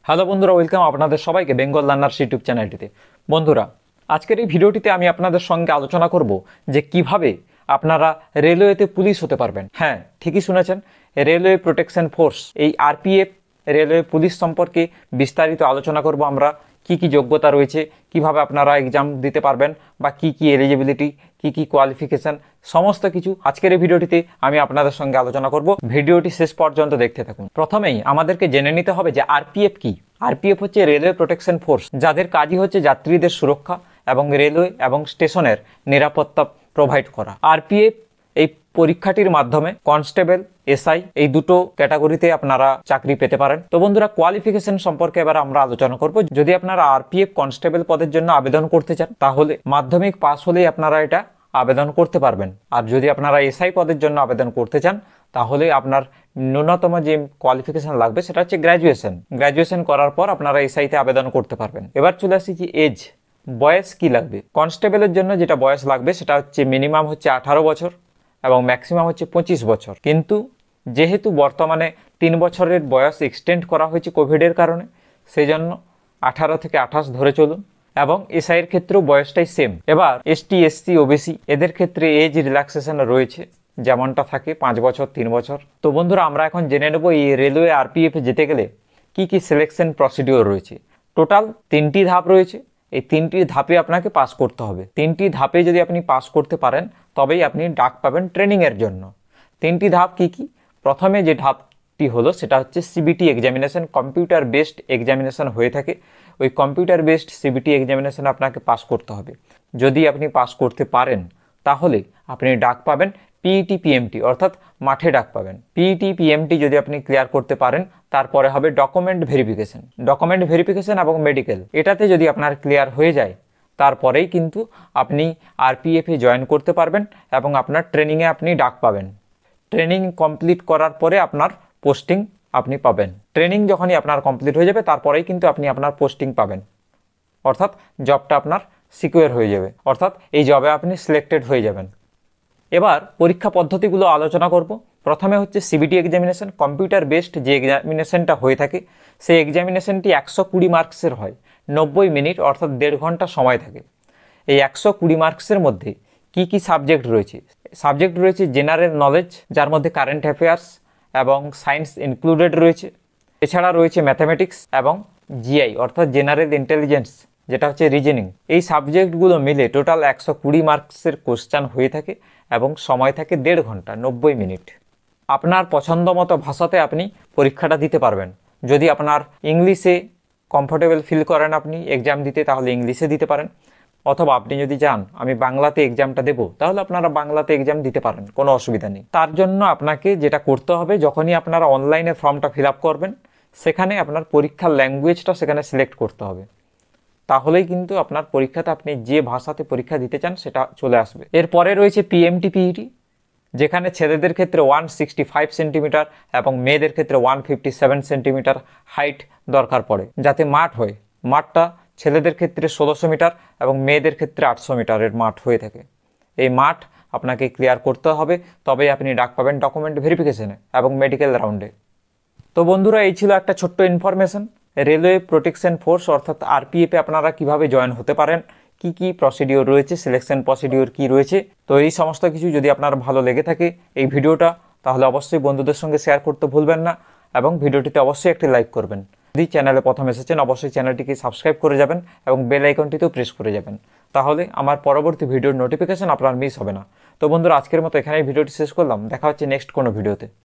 Hello বন্ধুরা, welcome আপনাদের সবাইকে বেঙ্গল লার্নার্স ইউটিউব চ্যানেলটিতে। বন্ধুরা, আজকের এই ভিডিওটিতে আমি আপনাদের সঙ্গে আলোচনা করব যে কিভাবে আপনারা রেলওয়েতে পুলিশ হতে পারবেন। হ্যাঁ, ঠিকই শুনেছেন, রেলওয়ে প্রোটেকশন ফোর্স, এই আরপিএফ রেলওয়ে পুলিশ সম্পর্কে বিস্তারিত আলোচনা করব আমরা। কি কি যোগ্যতা রয়েছে, কিভাবে আপনারা এক্সাম দিতে পারবেন, বা কি কি এলিজিবিলিটি, কি কি কোয়ালিফিকেশন, সমস্ত কিছু আজকের এই ভিডিওটিতে আমি আপনাদের সঙ্গে আলোচনা করব। ভিডিওটি শেষ পর্যন্ত দেখতে থাকুন। প্রথমেই আমাদেরকে জেনে নিতে হবে যে আরপিএফ কি। আরপিএফ হচ্ছে রেলওয়ে প্রোটেকশন ফোর্স, যাদের কাজই হচ্ছে যাত্রীদের সুরক্ষা এবং রেলওয়ে এবং স্টেশনের নিরাপত্তা প্রোভাইড করা। আরপিএফ এই পরীক্ষাটির মাধ্যমে কনস্টেবল, এসআই এই দুটো ক্যাটাগরিতে আপনারা চাকরি পেতে পারেন। তো বন্ধুরা, কোয়ালিফিকেশন সম্পর্কে এবার আমরা আলোচনা করব। যদি আপনারা আরপিএফ কনস্টেবল পদের জন্য আবেদন করতে চান, তাহলে মাধ্যমিক পাস হলেই আপনারা এটা আবেদন করতে পারবেন। আর যদি আপনারা এসআই পদের জন্য আবেদন করতে চান, তাহলে আপনার ন্যূনতম যে কোয়ালিফিকেশন লাগবে সেটা হচ্ছে গ্র্যাজুয়েশন করার পর আপনারা এসআইতে আবেদন করতে পারবেন। এবার চলে আসি যে এজ, বয়স কি লাগবে। কনস্টেবলের জন্য যেটা বয়স লাগবে সেটা হচ্ছে মিনিমাম হচ্ছে 18 বছর এবং ম্যাক্সিমাম হচ্ছে 25 বছর। কিন্তু যেহেতু বর্তমানে 3 বছরের বয়স এক্সটেন্ড করা হয়েছে কোভিডের কারণে, সেই জন্য 18 থেকে 28 ধরে চলুন। এবং এসআইয়ের ক্ষেত্রেও বয়সটাই সেম। এবার এসটি, এসসি, ওবিসি এদের ক্ষেত্রে এজ রিল্যাক্সেশন রয়েছে, যেমনটা থাকে 5 বছর, 3 বছর। তো বন্ধুরা, আমরা এখন জেনে নেব এই রেলওয়ে আরপিএফে যেতে গেলে কি কি সিলেকশন প্রসিডিওর রয়েছে। টোটাল 3টি ধাপ রয়েছে। এই 3টি ধাপে আপনাকে পাস করতে হবে। 3টি ধাপে যদি আপনি পাস করতে পারেন, তবেই আপনি ডাক পাবেন ট্রেনিংয়ের জন্য। 3টি ধাপ কি কি? প্রথমে যে ধাপটি হলো সেটা হচ্ছে CBT examination, computer based examination হয়ে থাকে। ওই কম্পিউটার বেসড সিবিটি এক্সামিনেশন আপনাকে পাস করতে হবে। যদি আপনি পাস করতে পারেন, তাহলে আপনি ডাক পাবেন পিইটি, পিএমটি, অর্থাৎ মাঠে ডাক পাবেন। পিইটি, পিএমটি যদি আপনি ক্লিয়ার করতে পারেন, তারপরে হবে ডকুমেন্ট ভেরিফিকেশন এবং মেডিকেল। এটাতে যদি আপনার ক্লিয়ার হয়ে যায়, তারপরেই কিন্তু আপনি আরপিএফে জয়েন করতে পারবেন এবং আপনার ট্রেনিংয়ে আপনি ডাক পাবেন। ট্রেনিং কমপ্লিট করার পরে আপনার পোস্টিং আপনি পাবেন। ট্রেনিং যখনই আপনার কমপ্লিট হয়ে যাবে, তারপরেই কিন্তু আপনি আপনার পোস্টিং পাবেন, অর্থাৎ জবটা আপনার সিকিউর হয়ে যাবে, অর্থাৎ এই জবে আপনি সিলেক্টেড হয়ে যাবেন। এবার পরীক্ষা পদ্ধতিগুলো আলোচনা করব। প্রথমে হচ্ছে সিবিটি এক্সামিনেশন, কম্পিউটার বেসড যে এক্সামিনেশনটা হয়ে থাকে, সেই এক্সামিনেশনটি 120 মার্কসের হয়। 90 মিনিট অর্থাৎ 1.5 ঘন্টা সময় থাকে। এই 120 মার্কসের মধ্যে কি কি সাবজেক্ট রয়েছে? সাবজেক্ট রয়েছে জেনারেল নলেজ, যার মধ্যে কারেন্ট অ্যাফেয়ার্স এবং সায়েন্স ইনক্লুডেড রয়েছে। এছাড়া রয়েছে ম্যাথামেটিক্স এবং জিআই অর্থাৎ জেনারেল ইন্টেলিজেন্স, যেটা হচ্ছে রিজনিং। এই সাবজেক্টগুলো মিলে টোটাল 120 মার্কসের কোশ্চেন হয়ে থাকে এবং সময় থাকে 1.5 ঘন্টা, 90 মিনিট। আপনার পছন্দ মতো ভাষাতে আপনি পরীক্ষাটা দিতে পারবেন। যদি আপনার ইংলিশে কমফোর্টেবল ফিল করেন আপনি এক্সাম দিতে, তাহলে ইংলিশে দিতে পারেন। অথবা আপনি যদি চান আমি বাংলাতে এক্সামটা দেবো, তাহলে আপনারা বাংলাতে এক্সাম দিতে পারেন, কোনো অসুবিধা নেই। তার জন্য আপনাকে যেটা করতে হবে, যখনই আপনারা অনলাইনে ফর্মটা ফিল আপ করবেন, সেখানে আপনার পরীক্ষার ল্যাঙ্গুয়েজটা সেখানে সিলেক্ট করতে হবে। তাহলেই কিন্তু আপনার পরীক্ষাতে আপনি যে ভাষাতে পরীক্ষা দিতে চান সেটা চলে আসবে। এরপরে রয়েছে পিএমটি, পিইটি, যেখানে ছেলেদের ক্ষেত্রে 165 সেন্টিমিটার এবং মেয়েদের ক্ষেত্রে 157 সেন্টিমিটার হাইট দরকার পড়ে, যাতে মাঠ হয়। মাঠটা ছেলেদের ক্ষেত্রে 1600 মিটার এবং মেয়েদের ক্ষেত্রে 800 মিটারের মাঠ হয়ে থাকে। এই মাঠ আপনাকে ক্লিয়ার করতে হবে, তবেই আপনি ডাক পাবেন ডকুমেন্ট ভেরিফিকেশনে এবং মেডিকেল রাউন্ডে। তো বন্ধুরা, এই ছিল একটা ছোট্ট ইনফরমেশন রেলওয়ে প্রোটেকশন ফোর্স অর্থাৎ আরপিএফে আপনারা কিভাবে জয়েন হতে পারেন, কি কি প্রসিডিওর রয়েছে, সিলেকশন প্রসিডিওর কি রয়েছে। তো এই সমস্ত কিছু যদি আপনার ভালো লেগে থাকে এই ভিডিওটা, তাহলে অবশ্যই বন্ধুদের সঙ্গে শেয়ার করতে ভুলবেন না এবং ভিডিওটিতে অবশ্যই একটি লাইক করবেন। যদি চ্যানেলে প্রথম এসেছেন, অবশ্যই চ্যানেলটিকে সাবস্ক্রাইব করে যাবেন এবং বেল আইকনটিতেও প্রেস করে যাবেন, তাহলে আমার পরবর্তী ভিডিওর নোটিফিকেশন আপনার মিস হবে না। তো বন্ধুরা, আজকের মতো এখানেই ভিডিওটি শেষ করলাম। দেখা হচ্ছে নেক্সট কোনো ভিডিওতে।